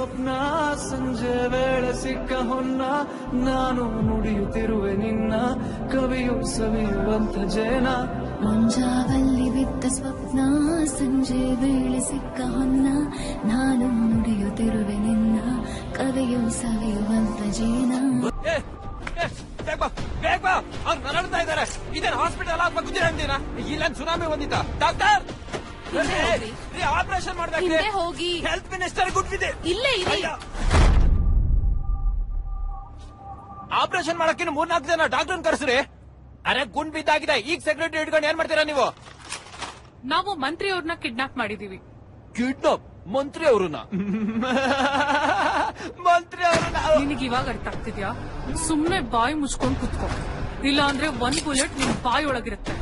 ಸ್ವಪ್ನ ಸಂಜೆ ವೇಳೆ ಸಿಕ್ಕ ಹೊನ್ನ ನಾನು ನುಡಿಯುತ್ತಿರುವೆ ನಿನ್ನ ಕವಿಯು ಸವಿಯುವಂತ ಜೇನ ಮುಂಜಾವಲ್ಲಿ ಬಿದ್ದ ಸ್ವಪ್ನ ಸಂಜೆ ವೇಳೆ ಸಿಕ್ಕ ಹೊನ್ನ ನಾನು ನುಡಿಯುತ್ತಿರುವೆ ನಿನ್ನ ಕವಿಯು ಸವಿಯುವಂತ ಜೇನ ನರಳ್ತಾ ಇದ್ದಾರೆ ಇದೇನು ಹಾಸ್ಪಿಟಲ್ ಆಗ್ಬೇಕು ಅಂತೀನ ಇಲ್ಲೇನು ಸುನಾಮಿ ಬಂದಿತ್ತ ಡಾಕ್ಟರ್ ಆಪರೇಷನ್ ಮಾಡ್ಬೇಕು ಹೋಗಿ ಹೆಲ್ತ್ ಮಿನಿಸ್ಟರ್ ಗುಡ್ವಿದೆ ಇಲ್ಲೇ ಇರಿ ಆಪರೇಷನ್ ಮಾಡಕ್ಕೆ 3-4 ಜನ ಡಾಕ್ಟರ್ ಕರೆಸ್ರಿ ಅರೆ ಗುಂಡ್ ಬಿದ್ದಾಗಿದೆ ಈಗ ಸೆಕ್ರೆಟರಿ ಇಟ್ಕೊಂಡು ಏನ್ ಮಾಡ್ತೀರಾ ನೀವು ನಾವು ಮಂತ್ರಿ ಅವ್ರನ್ನ ಕಿಡ್ನಾಪ್ ಮಾಡಿದೀವಿ ಕಿಡ್ನಾಪ್ ಮಂತ್ರಿ ಅವ್ರನ್ನ ನಿನಗೆ ಇವಾಗ ಅರ್ಥ ಆಗ್ತಿದ್ಯಾ ಸುಮ್ನೆ ಬಾಯಿ ಮುಚ್ಕೊಂಡ್ ಕುತ್ಕೋ ಇಲ್ಲ ಅಂದ್ರೆ 1 ಬುಲೆಟ್ ನಿಮ್ ಬಾಯಿ ಒಳಗಿರುತ್ತೆ